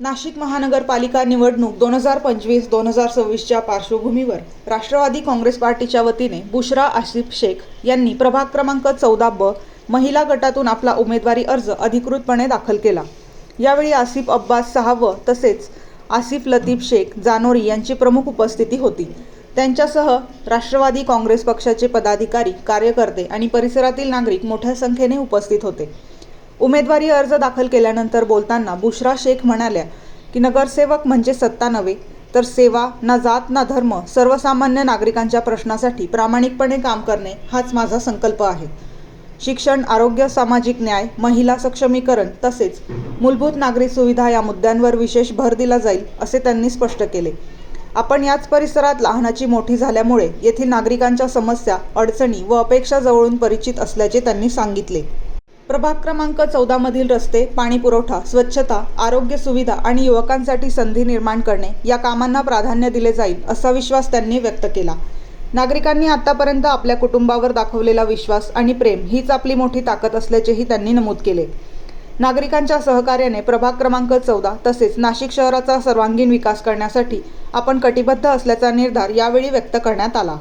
नाशिक महानगरपालिका निवडणूक 2025-2026च्या पार्श्वभूमीवर राष्ट्रवादी काँग्रेस पार्टीच्या वतीने बुशरा आसिफ शेख यांनी प्रभाग क्रमांक 14 महिला गटातून आपला उमेदवारी अर्ज अधिकृतपणे दाखल केला। यावेळी आसिफ अब्बास सहाव तसेच आसिफ लतीफ शेख जानोरी यांची प्रमुख उपस्थिती होती। त्यांच्यासह राष्ट्रवादी काँग्रेस पक्षाचे पदाधिकारी, कार्यकर्ते आणि परिसरातील नागरिक मोठ्या संख्येने उपस्थित होते। उमेदवारी अर्ज दाखल केल्यानंतर बोलताना बुशरा शेख म्हणाल्या की नगरसेवक म्हणजे सत्ता नव्हे तर सेवा, ना जात ना धर्म, सर्वसामान्य नागरिकांच्या प्रश्नासाठी प्रामाणिकपणे काम करणे हाच माझा संकल्प आहे। शिक्षण, आरोग्य, सामाजिक न्याय, महिला सक्षमीकरण तसेच मूलभूत नागरी सुविधा या मुद्द्यांवर विशेष भर दिला जाईल असे त्यांनी स्पष्ट केले। आपण याच परिसरात लहानाची मोठी झाल्यामुळे येथील नागरिकांच्या समस्या, अडचणी व अपेक्षा जवळून परिचित असल्याचे त्यांनी सांगितले। प्रभाग क्रमांक 14 मधील रस्ते, पाणी पुरवठा, स्वच्छता, आरोग्य सुविधा आणि युवकांसाठी संधी निर्माण करणे या कामांना प्राधान्य दिले जाईल असा विश्वास त्यांनी व्यक्त केला। नागरिकांनी आतापर्यंत आपल्या कुटुंबावर दाखवलेला विश्वास आणि प्रेम हीच आपली मोठी ताकद असल्याचेही त्यांनी नमूद केले। नागरिकांच्या सहकार्याने प्रभाग क्रमांक 14 तसेच नाशिक शहराचा सर्वांगीण विकास करण्यासाठी आपण कटिबद्ध असल्याचा निर्धार यावेळी व्यक्त करण्यात आला।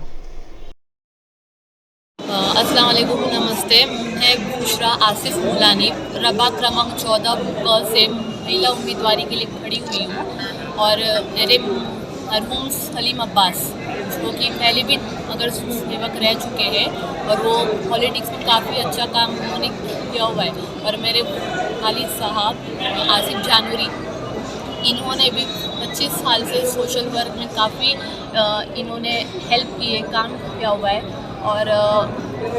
अस्सलाम वालेकुम, नमस्ते। मैं बुशरा आसिफ मुलानी प्रभाग क्रमांक 14 से महिला उम्मीदवारी के लिए खड़ी हुई हूँ और मेरे मरहूम सलीम अब्बास जो कि पहले भी नगर सेवक रह चुके हैं और वो पॉलिटिक्स में काफ़ी अच्छा काम उन्होंने किया हुआ है। और मेरे वालिद साहब आसिफ जानोरी, इन्होंने भी 25 साल से सोशल वर्क में काफ़ी इन्होंने हेल्प की है, काम किया हुआ है। और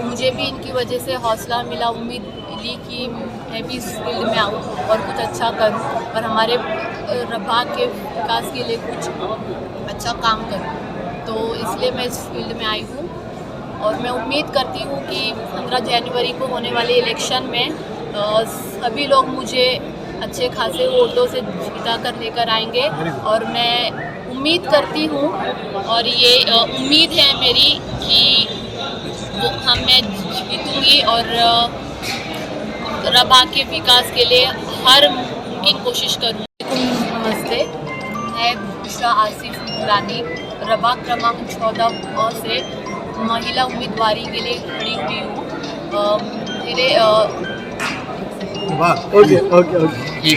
मुझे भी इनकी वजह से हौसला मिला, उम्मीद मिली कि मैं भी इस फील्ड में आऊँ और कुछ अच्छा करूँ और हमारे प्रभाग के विकास के लिए कुछ अच्छा काम करूँ। तो इसलिए मैं इस फील्ड में आई हूँ और मैं उम्मीद करती हूँ कि 15 जनवरी को होने वाले इलेक्शन में सभी लोग मुझे अच्छे खासे वोटों से जीता कर लेकर आएंगे। और मैं उम्मीद करती हूँ और ये उम्मीद है मेरी कि मैं जीतूँगी और प्रभाग के विकास के लिए हर मुमकिन कोशिश करूँगी। नमस्ते, मैं बुशरा आसिफ मुलानी प्रभाग क्रमांक 14 से महिला उम्मीदवारी के लिए खड़ी हुई हूँ। मेरे ओके।